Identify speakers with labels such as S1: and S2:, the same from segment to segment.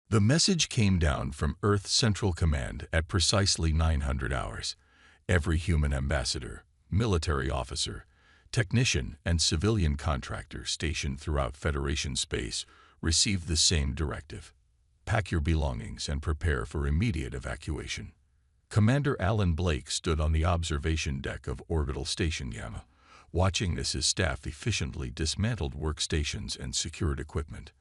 S1: The message came down from Earth Central Command at precisely 900 hours. Every human ambassador, military officer, technician, and civilian contractor stationed throughout Federation space received the same directive. Pack your belongings and prepare for immediate evacuation. Commander Alan Blake stood on the observation deck of Orbital Station Gamma, watching as his staff efficiently dismantled workstations and secured equipment.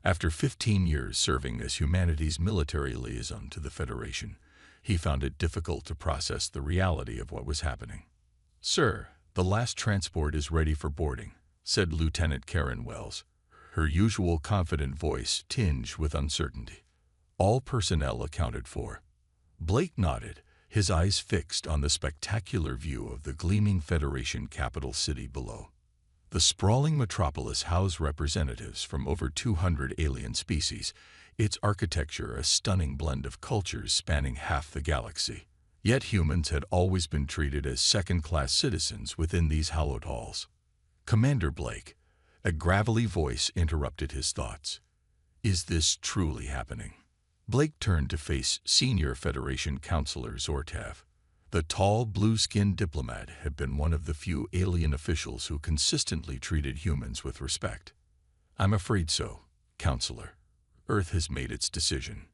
S1: After 15 years serving as humanity's military liaison to the Federation, he found it difficult to process the reality of what was happening. "Sir, the last transport is ready for boarding," said Lieutenant Karen Wells, her usual confident voice tinged with uncertainty. "All personnel accounted for." Blake nodded, his eyes fixed on the spectacular view of the gleaming Federation capital city below. The sprawling metropolis housed representatives from over 200 alien species, its architecture a stunning blend of cultures spanning half the galaxy. Yet humans had always been treated as second-class citizens within these hallowed halls. "Commander Blake," a gravelly voice interrupted his thoughts. "Is this truly happening?" Blake turned to face Senior Federation Counselor Zortav. The tall, blue-skinned diplomat had been one of the few alien officials who consistently treated humans with respect. "I'm afraid so, Counselor. Earth has made its decision."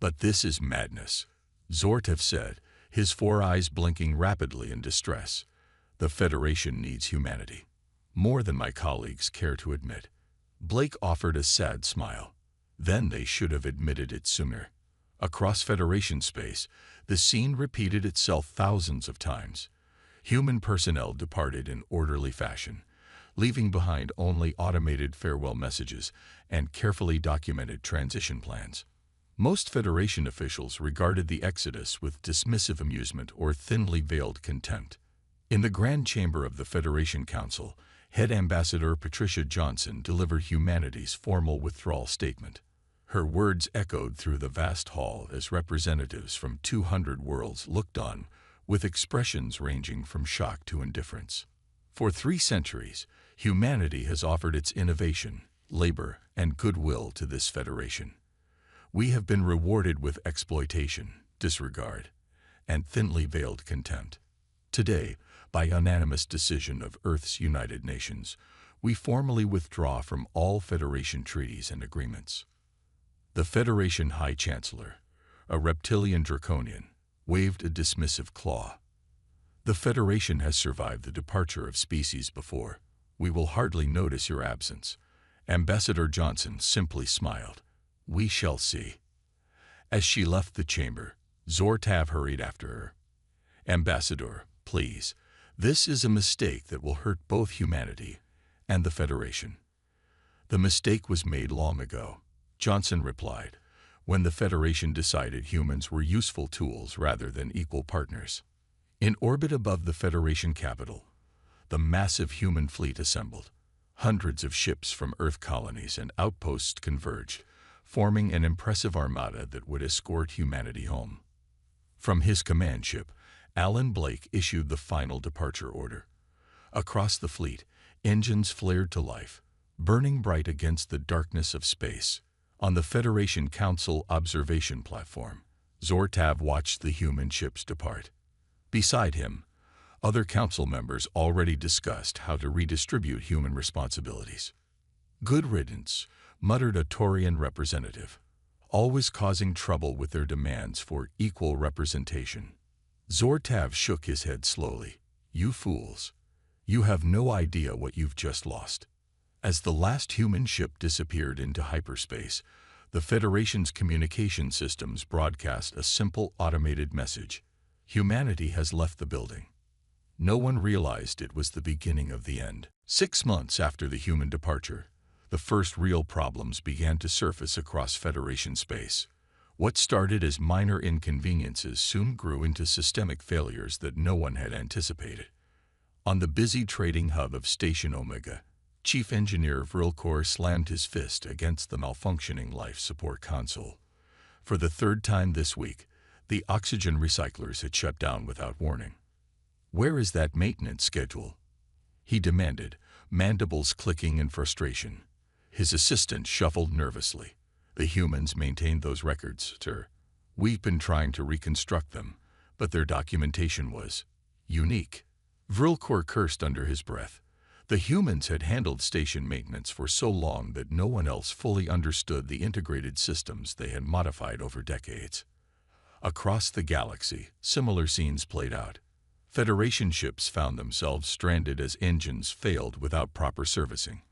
S1: "But this is madness," Zortav said, his four eyes blinking rapidly in distress. "The Federation needs humanity. More than my colleagues care to admit." Blake offered a sad smile. "Then they should have admitted it sooner." Across Federation space, the scene repeated itself thousands of times. Human personnel departed in orderly fashion, leaving behind only automated farewell messages and carefully documented transition plans. Most Federation officials regarded the exodus with dismissive amusement or thinly veiled contempt. In the Grand Chamber of the Federation Council, Head Ambassador Patricia Johnson delivered humanity's formal withdrawal statement. Her words echoed through the vast hall as representatives from 200 worlds looked on, with expressions ranging from shock to indifference. For 3 centuries, humanity has offered its innovation, labor, and goodwill to this Federation. We have been rewarded with exploitation, disregard, and thinly veiled contempt. Today, by unanimous decision of Earth's United Nations, we formally withdraw from all Federation treaties and agreements. The Federation High Chancellor, a reptilian draconian, waved a dismissive claw. "The Federation has survived the departure of species before. We will hardly notice your absence." Ambassador Johnson simply smiled. "We shall see." As she left the chamber, Zortav hurried after her. "Ambassador, please, this is a mistake that will hurt both humanity and the Federation." "The mistake was made long ago," Johnson replied, "when the Federation decided humans were useful tools rather than equal partners." In orbit above the Federation capital, the massive human fleet assembled. Hundreds of ships from Earth colonies and outposts converged, forming an impressive armada that would escort humanity home. From his command ship, Alan Blake issued the final departure order. Across the fleet, engines flared to life, burning bright against the darkness of space. On the Federation Council observation platform, Zortav watched the human ships depart. Beside him, other council members already discussed how to redistribute human responsibilities. "Good riddance," muttered a Taurian representative, always causing trouble with their demands for equal representation. Zortav shook his head slowly. "You fools. You have no idea what you've just lost." As the last human ship disappeared into hyperspace, the Federation's communication systems broadcast a simple automated message. "Humanity has left the building." No one realized it was the beginning of the end. 6 months after the human departure, the first real problems began to surface across Federation space. What started as minor inconveniences soon grew into systemic failures that no one had anticipated. On the busy trading hub of Station Omega, Chief Engineer Vrilkor slammed his fist against the malfunctioning life support console. For the 3rd time this week, the oxygen recyclers had shut down without warning. "Where is that maintenance schedule?" he demanded, mandibles clicking in frustration. His assistant shuffled nervously. The humans maintained those records, sir. We've been trying to reconstruct them, but their documentation was unique. Vrilkor cursed under his breath. The humans had handled station maintenance for so long that no one else fully understood the integrated systems they had modified over decades. Across the galaxy, similar scenes played out. Federation ships found themselves stranded as engines failed without proper servicing.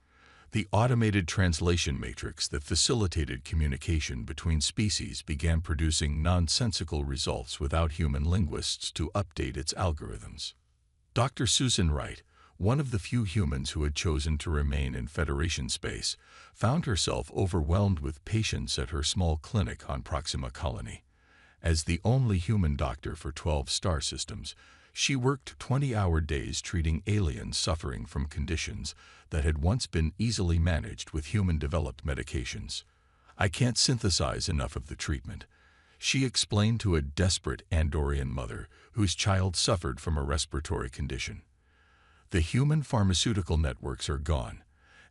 S1: The automated translation matrix that facilitated communication between species began producing nonsensical results without human linguists to update its algorithms. Dr. Susan Wright, one of the few humans who had chosen to remain in Federation space, found herself overwhelmed with patients at her small clinic on Proxima Colony. As the only human doctor for 12 star systems, she worked 20-hour days treating aliens suffering from conditions that had once been easily managed with human-developed medications. "I can't synthesize enough of the treatment," she explained to a desperate Andorian mother whose child suffered from a respiratory condition. "The human pharmaceutical networks are gone,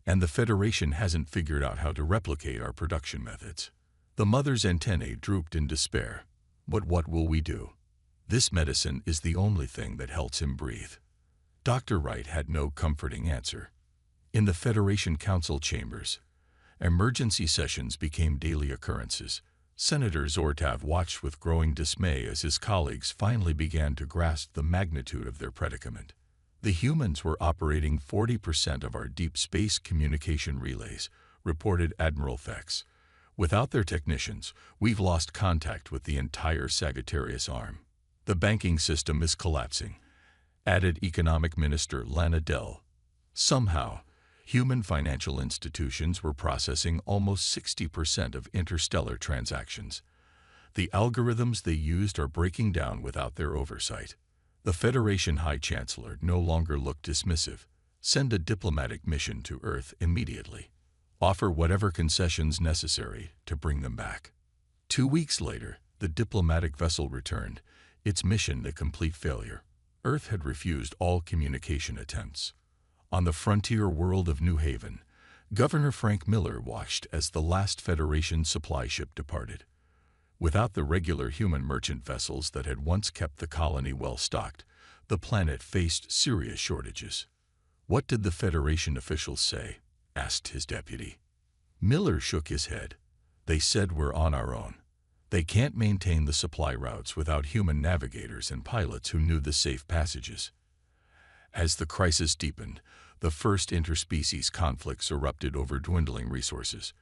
S1: and the Federation hasn't figured out how to replicate our production methods." The mother's antennae drooped in despair. "But what will we do? This medicine is the only thing that helps him breathe." Dr. Wright had no comforting answer. In the Federation Council chambers, emergency sessions became daily occurrences. Senator Zortav watched with growing dismay as his colleagues finally began to grasp the magnitude of their predicament. "The humans were operating 40% of our deep space communication relays," reported Admiral Fex. "Without their technicians, we've lost contact with the entire Sagittarius arm. The banking system is collapsing," added Economic Minister Lana Dell. Somehow, human financial institutions were processing almost 60% of interstellar transactions. "The algorithms they used are breaking down without their oversight." The Federation High Chancellor no longer looked dismissive. "Send a diplomatic mission to Earth immediately. Offer whatever concessions necessary to bring them back." 2 weeks later, the diplomatic vessel returned, its mission a complete failure. Earth had refused all communication attempts. On the frontier world of New Haven, Governor Frank Miller watched as the last Federation supply ship departed. Without the regular human merchant vessels that had once kept the colony well stocked, the planet faced serious shortages. "What did the Federation officials say?" asked his deputy. Miller shook his head. "They said we're on our own. They can't maintain the supply routes without human navigators and pilots who knew the safe passages." As the crisis deepened, the first interspecies conflicts erupted over dwindling resources.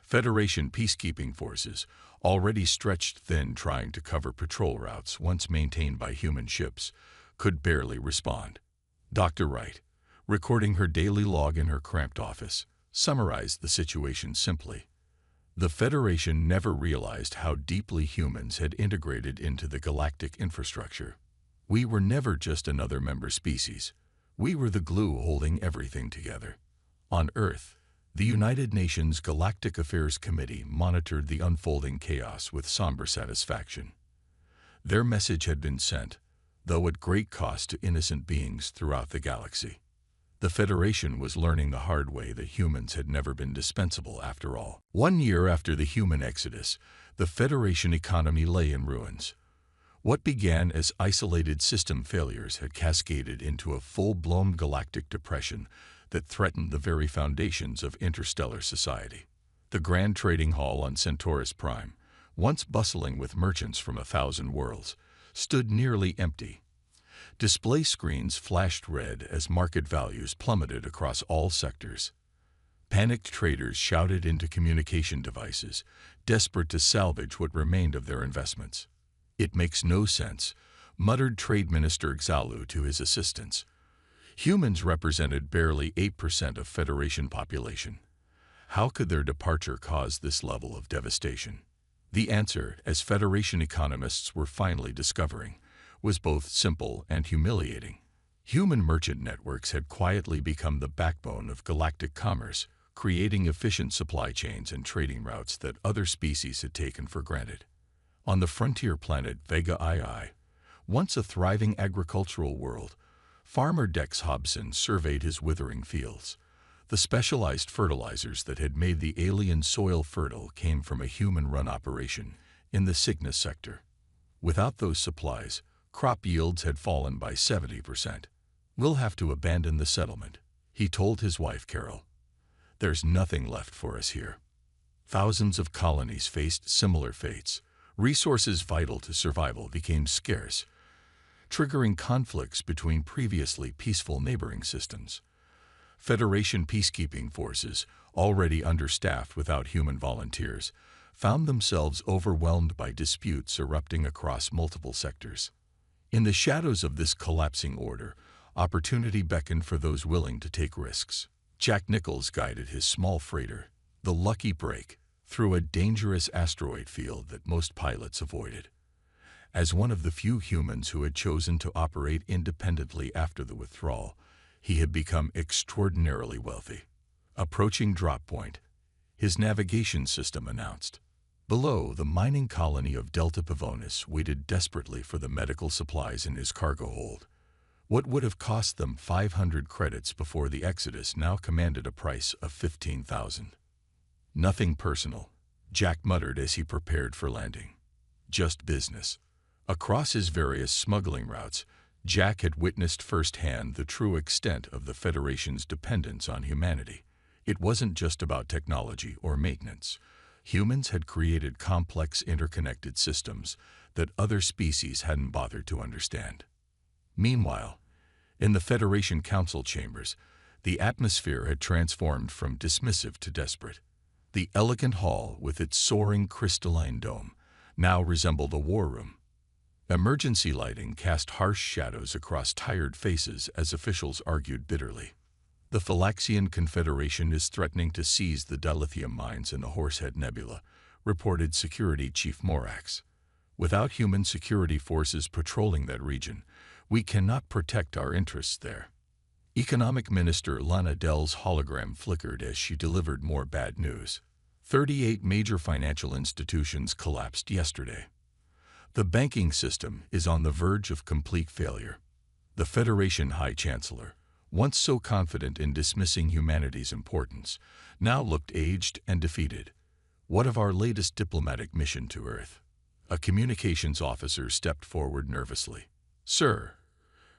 S1: Federation peacekeeping forces, already stretched thin trying to cover patrol routes once maintained by human ships, could barely respond. Dr. Wright, recording her daily log in her cramped office, summarized the situation simply. "The Federation never realized how deeply humans had integrated into the galactic infrastructure. We were never just another member species. We were the glue holding everything together." On Earth, the United Nations Galactic Affairs Committee monitored the unfolding chaos with somber satisfaction. Their message had been sent, though at great cost to innocent beings throughout the galaxy. The Federation was learning the hard way that humans had never been dispensable after all. 1 year after the human exodus, the Federation economy lay in ruins. What began as isolated system failures had cascaded into a full-blown galactic depression that threatened the very foundations of interstellar society. The Grand Trading Hall on Centaurus Prime, once bustling with merchants from 1,000 worlds, stood nearly empty. Display screens flashed red as market values plummeted across all sectors. Panicked traders shouted into communication devices, desperate to salvage what remained of their investments. "It makes no sense," muttered Trade Minister Xalu to his assistants. Humans represented barely 8% of Federation population. How could their departure cause this level of devastation? The answer, as Federation economists were finally discovering, was both simple and humiliating. Human merchant networks had quietly become the backbone of galactic commerce, creating efficient supply chains and trading routes that other species had taken for granted. On the frontier planet Vega II, once a thriving agricultural world, farmer Dex Hobson surveyed his withering fields. The specialized fertilizers that had made the alien soil fertile came from a human-run operation in the Cygnus sector. Without those supplies, crop yields had fallen by 70%. "We'll have to abandon the settlement," he told his wife Carol. "There's nothing left for us here." Thousands of colonies faced similar fates. Resources vital to survival became scarce, triggering conflicts between previously peaceful neighboring systems. Federation peacekeeping forces, already understaffed without human volunteers, found themselves overwhelmed by disputes erupting across multiple sectors. In the shadows of this collapsing order, opportunity beckoned for those willing to take risks. Jack Nichols guided his small freighter, the Lucky Break, through a dangerous asteroid field that most pilots avoided. As one of the few humans who had chosen to operate independently after the withdrawal, he had become extraordinarily wealthy. Approaching drop point, his navigation system announced. Below, the mining colony of Delta Pavonis waited desperately for the medical supplies in his cargo hold. What would have cost them 500 credits before the exodus now commanded a price of 15,000. "Nothing personal," Jack muttered as he prepared for landing. "Just business." Across his various smuggling routes, Jack had witnessed firsthand the true extent of the Federation's dependence on humanity. It wasn't just about technology or maintenance. Humans had created complex interconnected systems that other species hadn't bothered to understand. Meanwhile, in the Federation Council chambers, the atmosphere had transformed from dismissive to desperate. The elegant hall, with its soaring crystalline dome, now resembled a war room. Emergency lighting cast harsh shadows across tired faces as officials argued bitterly. "The Phylaxian Confederation is threatening to seize the dilithium mines in the Horsehead Nebula," reported Security Chief Morax. "Without human security forces patrolling that region, we cannot protect our interests there." Economic Minister Lana Dell's hologram flickered as she delivered more bad news. 38 major financial institutions collapsed yesterday. The banking system is on the verge of complete failure. The Federation High Chancellor, once so confident in dismissing humanity's importance, now looked aged and defeated. "What of our latest diplomatic mission to Earth?" A communications officer stepped forward nervously. "Sir,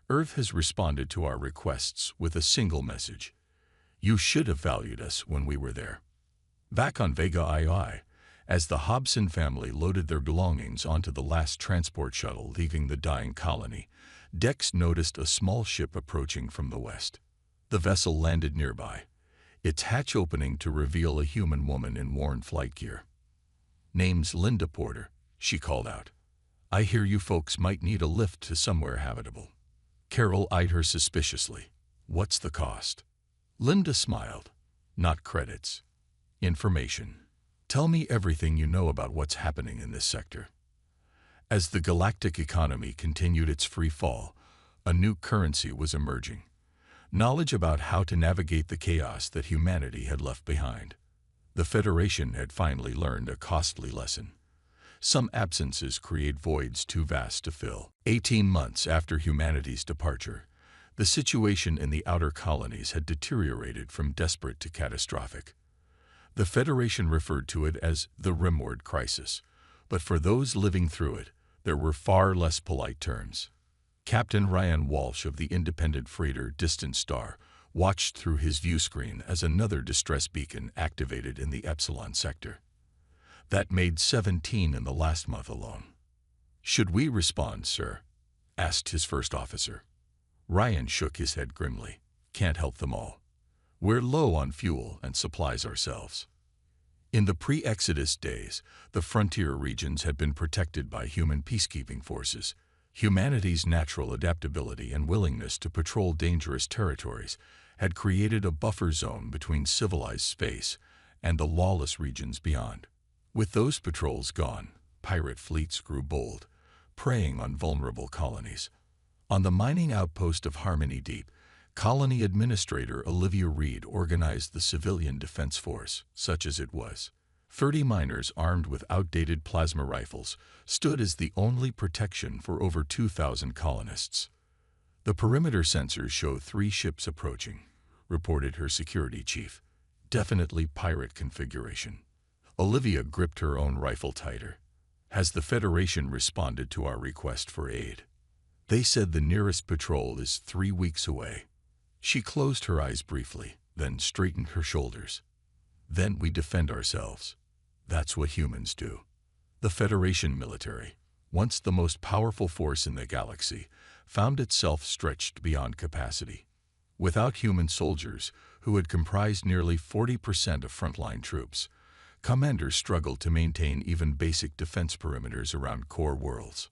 S1: Earth has responded to our requests with a single message. You should have valued us when we were there." Back on Vega II, as the Hobson family loaded their belongings onto the last transport shuttle leaving the dying colony, Dex noticed a small ship approaching from the west. The vessel landed nearby, its hatch opening to reveal a human woman in worn flight gear. "Name's Linda Porter," she called out. "I hear you folks might need a lift to somewhere habitable." Carol eyed her suspiciously. "What's the cost?" Linda smiled. "Not credits. Information. Tell me everything you know about what's happening in this sector." As the galactic economy continued its free fall, a new currency was emerging. Knowledge about how to navigate the chaos that humanity had left behind. The Federation had finally learned a costly lesson. Some absences create voids too vast to fill. 18 months after humanity's departure, the situation in the outer colonies had deteriorated from desperate to catastrophic. The Federation referred to it as the Rimward Crisis, but for those living through it, there were far less polite terms. Captain Ryan Walsh of the independent freighter Distant Star watched through his view screen as another distress beacon activated in the Epsilon sector. That made 17 in the last month alone. "Should we respond, sir?" asked his first officer. Ryan shook his head grimly. "Can't help them all. We're low on fuel and supplies ourselves." In the pre-Exodus days, the frontier regions had been protected by human peacekeeping forces. Humanity's natural adaptability and willingness to patrol dangerous territories had created a buffer zone between civilized space and the lawless regions beyond. With those patrols gone, pirate fleets grew bold, preying on vulnerable colonies. On the mining outpost of Harmony Deep, Colony Administrator Olivia Reed organized the Civilian Defense Force, such as it was. 30 miners armed with outdated plasma rifles stood as the only protection for over 2,000 colonists. The perimeter sensors show 3 ships approaching, reported her security chief. Definitely pirate configuration. Olivia gripped her own rifle tighter. Has the Federation responded to our request for aid? They said the nearest patrol is 3 weeks away. She closed her eyes briefly, then straightened her shoulders. Then we defend ourselves. That's what humans do. The Federation military, once the most powerful force in the galaxy, found itself stretched beyond capacity. Without human soldiers, who had comprised nearly 40% of frontline troops, commanders struggled to maintain even basic defense perimeters around core worlds.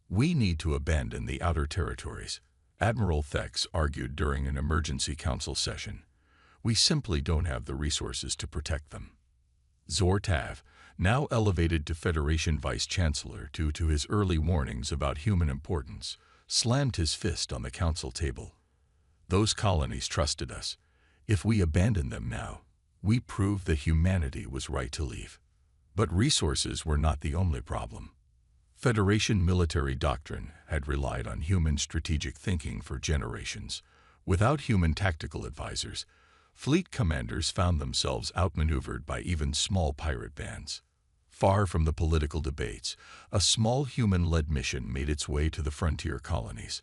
S1: We need to abandon the outer territories, Admiral Thex argued during an emergency council session. We simply don't have the resources to protect them. Zortav, now elevated to Federation Vice-Chancellor due to his early warnings about human importance, slammed his fist on the council table. Those colonies trusted us. If we abandon them now, we prove that humanity was right to leave. But resources were not the only problem. Federation military doctrine had relied on human strategic thinking for generations. Without human tactical advisors, fleet commanders found themselves outmaneuvered by even small pirate bands. Far from the political debates, a small human-led mission made its way to the frontier colonies.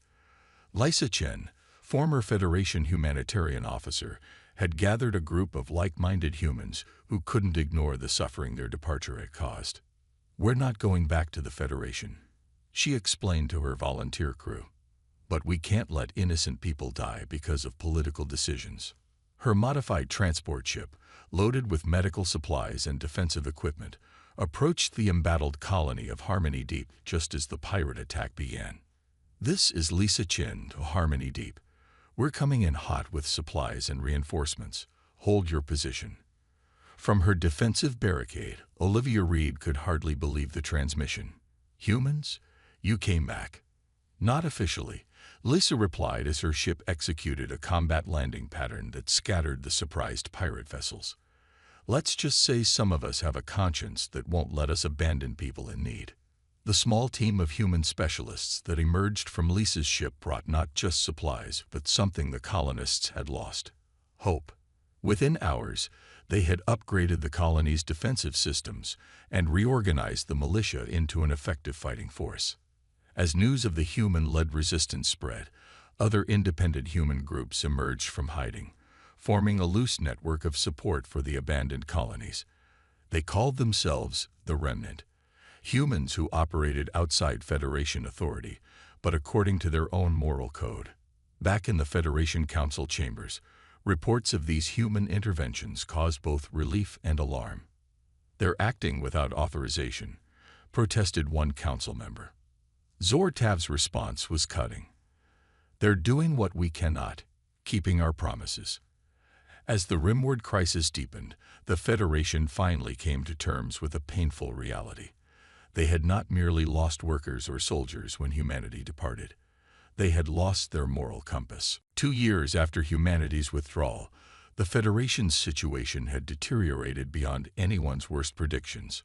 S1: Lisa Chen, former Federation humanitarian officer, had gathered a group of like-minded humans who couldn't ignore the suffering their departure had caused. We're not going back to the Federation, she explained to her volunteer crew. But we can't let innocent people die because of political decisions. Her modified transport ship, loaded with medical supplies and defensive equipment, approached the embattled colony of Harmony Deep just as the pirate attack began. This is Lisa Chin to Harmony Deep. We're coming in hot with supplies and reinforcements. Hold your position. From her defensive barricade, Olivia Reed could hardly believe the transmission. Humans? You came back. Not officially, Lisa replied as her ship executed a combat landing pattern that scattered the surprised pirate vessels. Let's just say some of us have a conscience that won't let us abandon people in need. The small team of human specialists that emerged from Lisa's ship brought not just supplies, but something the colonists had lost: hope. Within hours, they had upgraded the colony's defensive systems and reorganized the militia into an effective fighting force. As news of the human-led resistance spread, other independent human groups emerged from hiding, forming a loose network of support for the abandoned colonies. They called themselves the Remnant, humans who operated outside Federation authority, but according to their own moral code. Back in the Federation Council chambers, reports of these human interventions caused both relief and alarm. They're acting without authorization, protested one council member. Zortav's response was cutting. They're doing what we cannot, keeping our promises. As the Rimward crisis deepened, the Federation finally came to terms with a painful reality. They had not merely lost workers or soldiers when humanity departed. They had lost their moral compass. 2 years after humanity's withdrawal, the Federation's situation had deteriorated beyond anyone's worst predictions.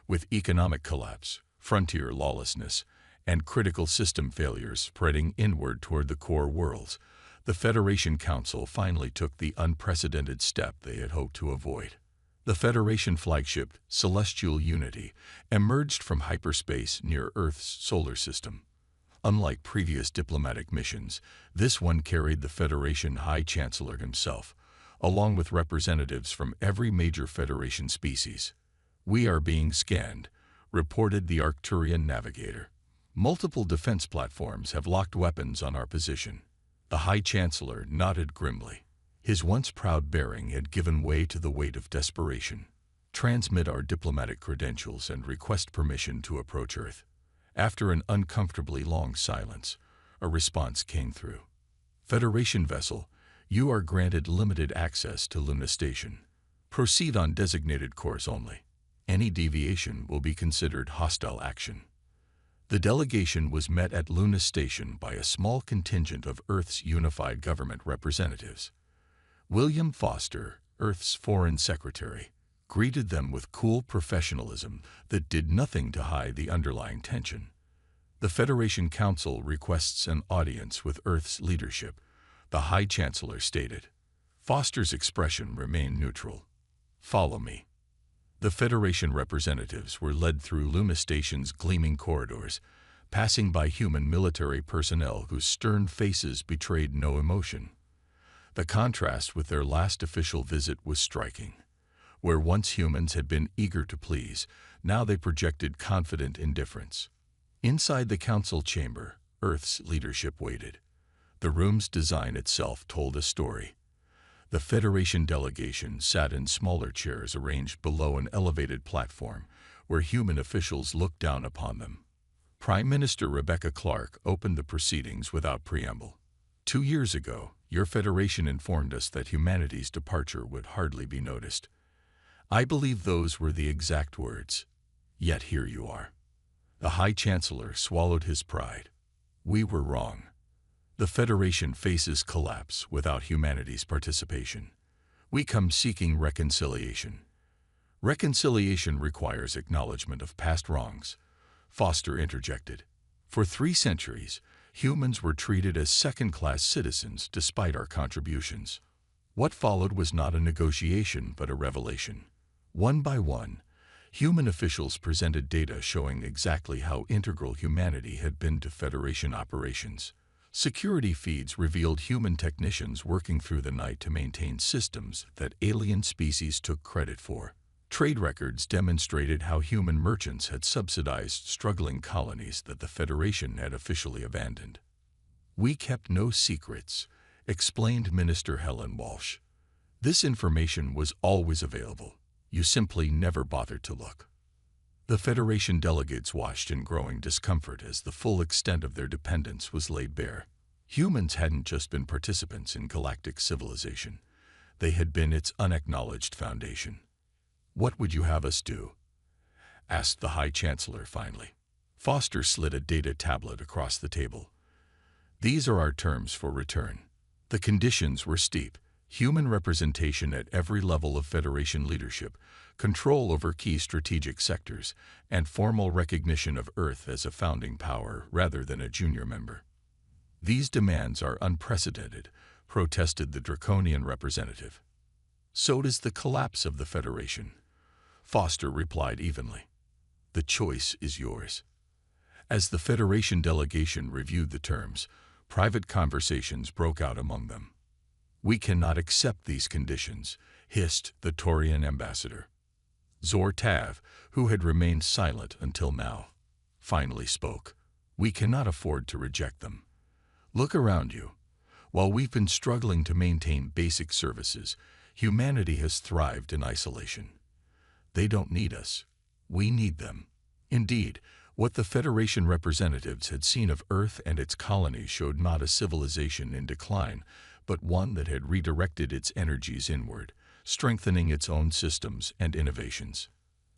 S1: With economic collapse, frontier lawlessness, and critical system failures spreading inward toward the core worlds, the Federation Council finally took the unprecedented step they had hoped to avoid. The Federation flagship, Celestial Unity, emerged from hyperspace near Earth's solar system. Unlike previous diplomatic missions, this one carried the Federation High Chancellor himself, along with representatives from every major Federation species. We are being scanned, reported the Arcturian navigator. Multiple defense platforms have locked weapons on our position. The High Chancellor nodded grimly. His once proud bearing had given way to the weight of desperation. Transmit our diplomatic credentials and request permission to approach Earth. After an uncomfortably long silence, a response came through. Federation vessel, you are granted limited access to Luna Station. Proceed on designated course only. Any deviation will be considered hostile action. The delegation was met at Luna Station by a small contingent of Earth's unified government representatives. William Foster, Earth's Foreign Secretary, greeted them with cool professionalism that did nothing to hide the underlying tension. The Federation Council requests an audience with Earth's leadership, the High Chancellor stated. Foster's expression remained neutral. "Follow me." The Federation representatives were led through Luna Station's gleaming corridors, passing by human military personnel whose stern faces betrayed no emotion. The contrast with their last official visit was striking. Where once humans had been eager to please, now they projected confident indifference. Inside the council chamber, Earth's leadership waited. The room's design itself told a story. The Federation delegation sat in smaller chairs arranged below an elevated platform, where human officials looked down upon them. Prime Minister Rebecca Clark opened the proceedings without preamble. 2 years ago, your Federation informed us that humanity's departure would hardly be noticed. I believe those were the exact words. Yet here you are. The High Chancellor swallowed his pride. We were wrong. The Federation faces collapse without humanity's participation. We come seeking reconciliation. Reconciliation requires acknowledgement of past wrongs, Foster interjected. For 3 centuries, humans were treated as second-class citizens despite our contributions. What followed was not a negotiation but a revelation. One by one, human officials presented data showing exactly how integral humanity had been to Federation operations. Security feeds revealed human technicians working through the night to maintain systems that alien species took credit for. Trade records demonstrated how human merchants had subsidized struggling colonies that the Federation had officially abandoned. We kept no secrets, explained Minister Helen Walsh. This information was always available. You simply never bothered to look. The Federation delegates watched in growing discomfort as the full extent of their dependence was laid bare. Humans hadn't just been participants in galactic civilization. They had been its unacknowledged foundation. "What would you have us do?" asked the High Chancellor finally. Foster slid a data tablet across the table. "These are our terms for return." The conditions were steep. Human representation at every level of Federation leadership, control over key strategic sectors, and formal recognition of Earth as a founding power rather than a junior member. "These demands are unprecedented," protested the draconian representative. "So does the collapse of the Federation," Foster replied evenly. "The choice is yours." As the Federation delegation reviewed the terms, private conversations broke out among them. "We cannot accept these conditions," hissed the Taurian ambassador. Zor Tav, who had remained silent until now, finally spoke. "We cannot afford to reject them. Look around you. While we've been struggling to maintain basic services, humanity has thrived in isolation. They don't need us. We need them." Indeed, what the Federation representatives had seen of Earth and its colonies showed not a civilization in decline, but one that had redirected its energies inward, strengthening its own systems and innovations.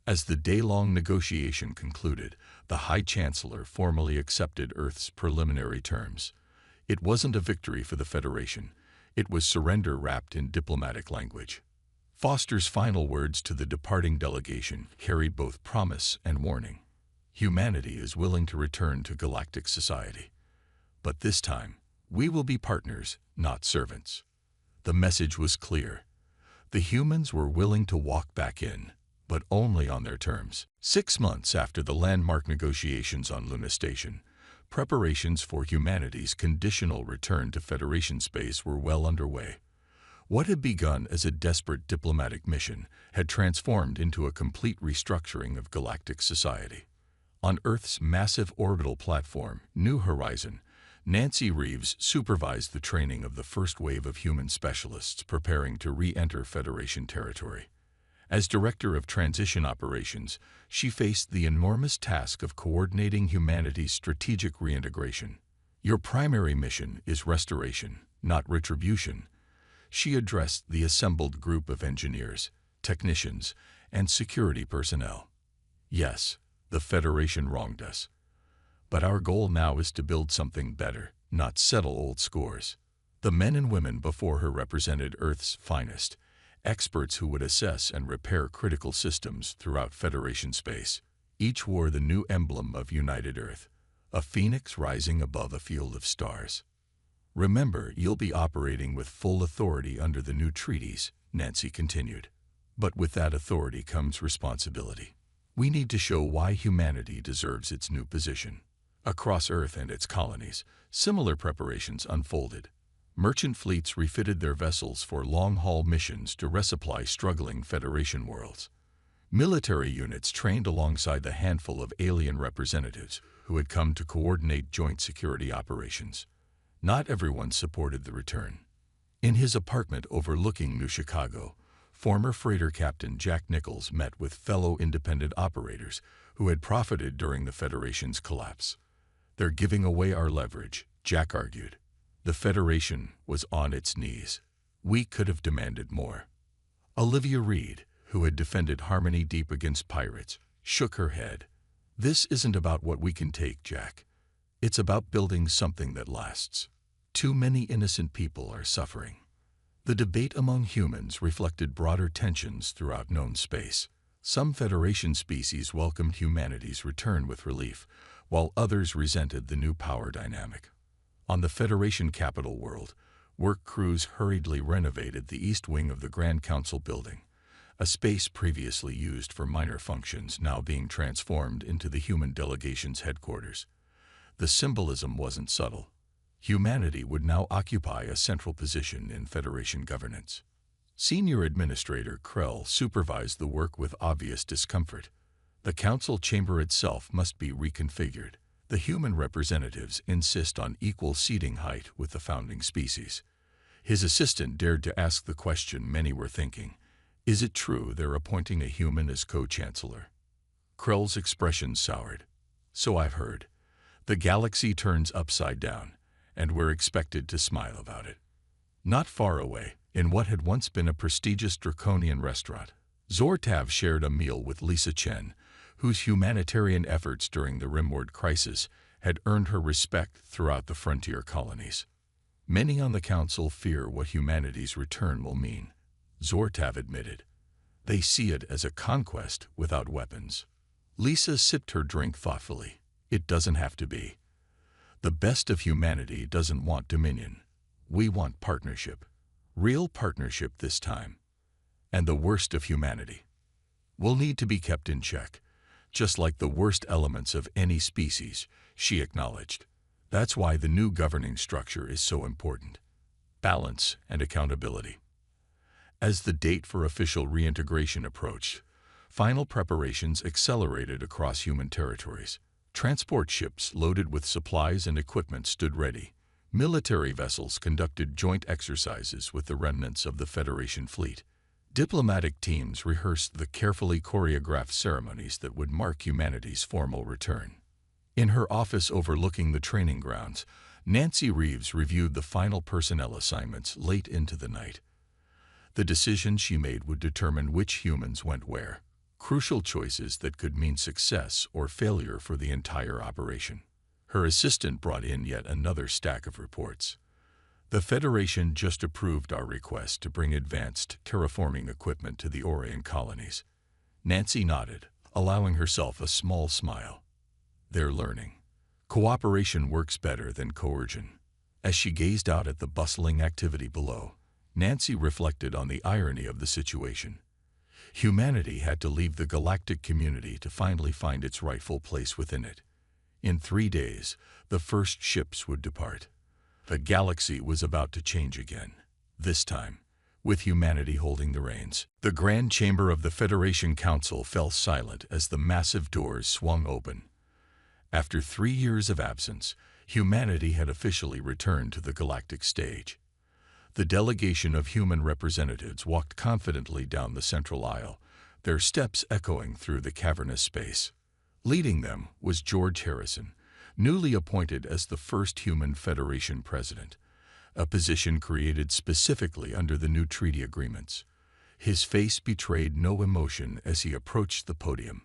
S1: As the day-long negotiation concluded, the High Chancellor formally accepted Earth's preliminary terms. It wasn't a victory for the Federation. It was surrender wrapped in diplomatic language. Foster's final words to the departing delegation carried both promise and warning. Humanity is willing to return to galactic society. But this time, we will be partners, not servants. The message was clear. The humans were willing to walk back in, but only on their terms. 6 months after the landmark negotiations on Luna Station, preparations for humanity's conditional return to Federation space were well underway. What had begun as a desperate diplomatic mission had transformed into a complete restructuring of galactic society. On Earth's massive orbital platform, New Horizon, Nancy Reeves supervised the training of the first wave of human specialists preparing to re-enter Federation territory. As Director of Transition Operations, she faced the enormous task of coordinating humanity's strategic reintegration. "Your primary mission is restoration, not retribution," she addressed the assembled group of engineers, technicians, and security personnel. "Yes, the Federation wronged us. But our goal now is to build something better, not settle old scores." The men and women before her represented Earth's finest, experts who would assess and repair critical systems throughout Federation space. Each wore the new emblem of United Earth, a phoenix rising above a field of stars. Remember, you'll be operating with full authority under the new treaties, Nancy continued. But with that authority comes responsibility. We need to show why humanity deserves its new position. Across Earth and its colonies, similar preparations unfolded. Merchant fleets refitted their vessels for long-haul missions to resupply struggling Federation worlds. Military units trained alongside the handful of alien representatives who had come to coordinate joint security operations. Not everyone supported the return. In his apartment overlooking New Chicago, former freighter captain Jack Nichols met with fellow independent operators who had profited during the Federation's collapse. "They're giving away our leverage," Jack argued. The Federation was on its knees. We could have demanded more. Olivia Reed, who had defended Harmony Deep against pirates, shook her head. "This isn't about what we can take, Jack. It's about building something that lasts. Too many innocent people are suffering." The debate among humans reflected broader tensions throughout known space. Some Federation species welcomed humanity's return with relief, while others resented the new power dynamic. On the Federation capital world, work crews hurriedly renovated the east wing of the Grand Council building, a space previously used for minor functions now being transformed into the human delegation's headquarters. The symbolism wasn't subtle. Humanity would now occupy a central position in Federation governance. Senior Administrator Krell supervised the work with obvious discomfort. The council chamber itself must be reconfigured. The human representatives insist on equal seating height with the founding species. His assistant dared to ask the question many were thinking. Is it true they're appointing a human as co-chancellor? Krell's expression soured. So I've heard. The galaxy turns upside down, and we're expected to smile about it. Not far away, in what had once been a prestigious draconian restaurant, Zortav shared a meal with Lisa Chen, whose humanitarian efforts during the Rimward crisis had earned her respect throughout the frontier colonies. Many on the council fear what humanity's return will mean, Zortav admitted. They see it as a conquest without weapons. Lisa sipped her drink thoughtfully. It doesn't have to be. The best of humanity doesn't want dominion. We want partnership. Real partnership this time. And the worst of humanity will need to be kept in check, just like the worst elements of any species, she acknowledged. That's why the new governing structure is so important. Balance and accountability. As the date for official reintegration approached, final preparations accelerated across human territories. Transport ships loaded with supplies and equipment stood ready. Military vessels conducted joint exercises with the remnants of the Federation fleet. Diplomatic teams rehearsed the carefully choreographed ceremonies that would mark humanity's formal return. In her office overlooking the training grounds, Nancy Reeves reviewed the final personnel assignments late into the night. The decisions she made would determine which humans went where, crucial choices that could mean success or failure for the entire operation. Her assistant brought in yet another stack of reports. The Federation just approved our request to bring advanced terraforming equipment to the Orion colonies. Nancy nodded, allowing herself a small smile. They're learning. Cooperation works better than coercion. As she gazed out at the bustling activity below, Nancy reflected on the irony of the situation. Humanity had to leave the galactic community to finally find its rightful place within it. In 3 days, the first ships would depart. The galaxy was about to change again, this time, with humanity holding the reins. The Grand Chamber of the Federation Council fell silent as the massive doors swung open. After 3 years of absence, humanity had officially returned to the galactic stage. The delegation of human representatives walked confidently down the central aisle, their steps echoing through the cavernous space. Leading them was George Harrison, newly appointed as the first human Federation president, a position created specifically under the new treaty agreements. His face betrayed no emotion as he approached the podium,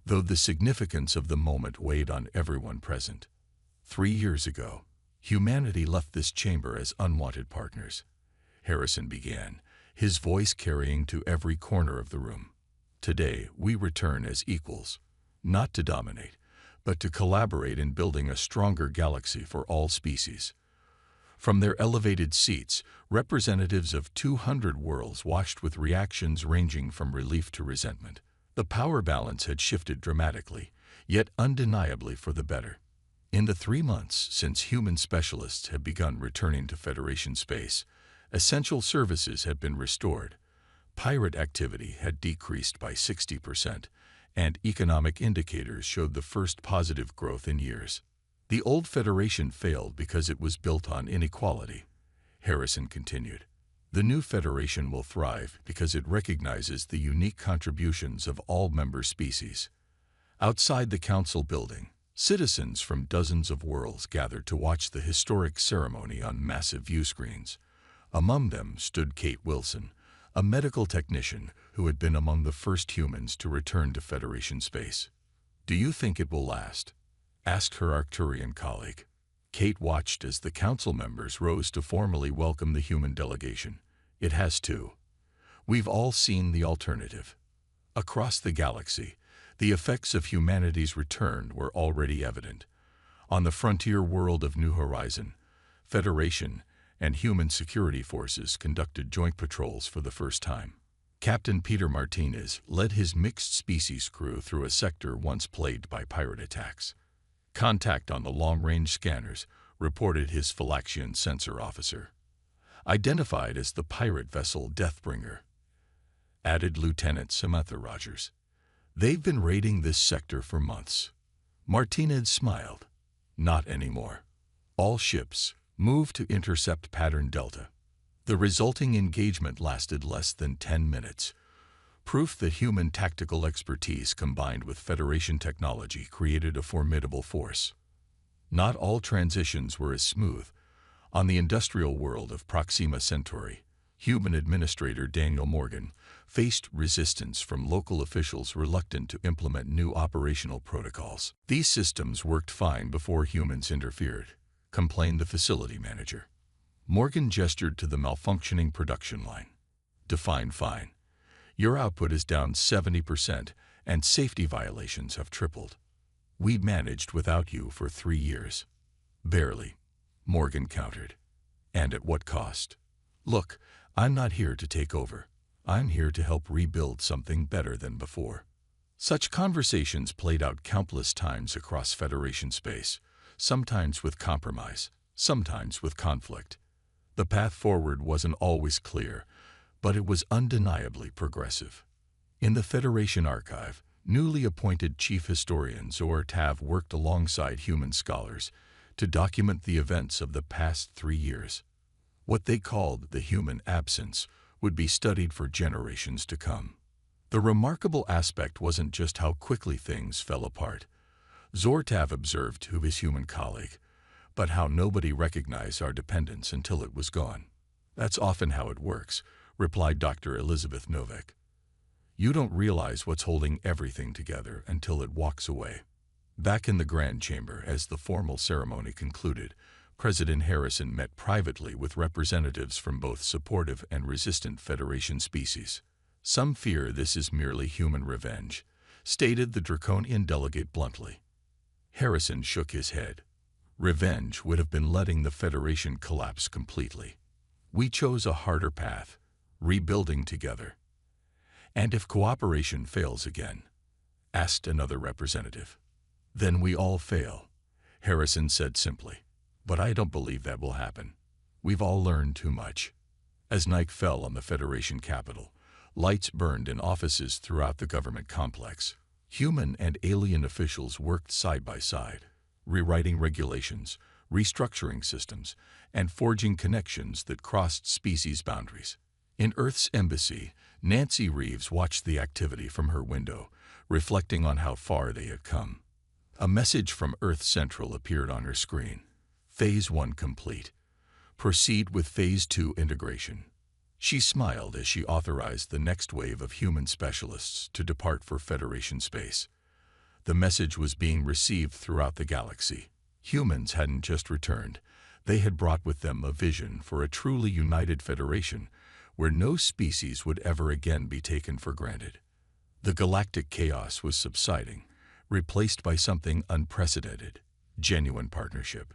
S1: though the significance of the moment weighed on everyone present. 3 years ago, humanity left this chamber as unwanted partners. Harrison began, his voice carrying to every corner of the room. Today, we return as equals, not to dominate, but to collaborate in building a stronger galaxy for all species. From their elevated seats, representatives of 200 worlds watched with reactions ranging from relief to resentment. The power balance had shifted dramatically, yet undeniably for the better. In the 3 months since human specialists had begun returning to Federation space, essential services had been restored, pirate activity had decreased by 60%, and economic indicators showed the first positive growth in years. The old Federation failed because it was built on inequality, Harrison continued. The new Federation will thrive because it recognizes the unique contributions of all member species. Outside the council building, citizens from dozens of worlds gathered to watch the historic ceremony on massive view screens. Among them stood Kate Wilson, a medical technician who had been among the first humans to return to Federation space. "Do you think it will last?" asked her Arcturian colleague. Kate watched as the council members rose to formally welcome the human delegation. "It has to. We've all seen the alternative." Across the galaxy, the effects of humanity's return were already evident. On the frontier world of New Horizon, Federation and human security forces conducted joint patrols for the first time. Captain Peter Martinez led his mixed-species crew through a sector once plagued by pirate attacks. Contact on the long-range scanners reported his Phylaxian sensor officer, identified as the pirate vessel Deathbringer, added Lieutenant Samantha Rogers. "They've been raiding this sector for months." Martinez smiled. "Not anymore. All ships moved to intercept pattern Delta." The resulting engagement lasted less than 10 minutes. Proof that human tactical expertise combined with Federation technology created a formidable force. Not all transitions were as smooth. On the industrial world of Proxima Centauri, human administrator Daniel Morgan faced resistance from local officials reluctant to implement new operational protocols. "These systems worked fine before humans interfered," complained the facility manager. Morgan gestured to the malfunctioning production line. "Define fine. Your output is down 70%, and safety violations have tripled. We'd managed without you for 3 years." "Barely," Morgan countered. "And at what cost?" "Look, I'm not here to take over. I'm here to help rebuild something better than before." Such conversations played out countless times across Federation space, sometimes with compromise, sometimes with conflict. The path forward wasn't always clear, but it was undeniably progressive. In the Federation archive, newly appointed chief historians or TAV worked alongside human scholars to document the events of the past 3 years. What they called the human absence would be studied for generations to come. The remarkable aspect wasn't just how quickly things fell apart, Zortav observed to his human colleague, but how nobody recognized our dependence until it was gone. "That's often how it works," replied Dr. Elizabeth Novak. "You don't realize what's holding everything together until it walks away." Back in the Grand Chamber, as the formal ceremony concluded, President Harrison met privately with representatives from both supportive and resistant Federation species. "Some fear this is merely human revenge," stated the draconian delegate bluntly. Harrison shook his head. "Revenge would have been letting the Federation collapse completely. We chose a harder path, rebuilding together." "And if cooperation fails again?" asked another representative. "Then we all fail," Harrison said simply. "But I don't believe that will happen. We've all learned too much." As night fell on the Federation capital, lights burned in offices throughout the government complex. Human and alien officials worked side by side, rewriting regulations, restructuring systems, and forging connections that crossed species boundaries. In Earth's embassy, Nancy Reeves watched the activity from her window, reflecting on how far they had come. A message from Earth Central appeared on her screen. "Phase 1 complete. Proceed with Phase 2 integration." She smiled as she authorized the next wave of human specialists to depart for Federation space. The message was being received throughout the galaxy. Humans hadn't just returned. They had brought with them a vision for a truly united Federation where no species would ever again be taken for granted. The galactic chaos was subsiding, replaced by something unprecedented: genuine partnership.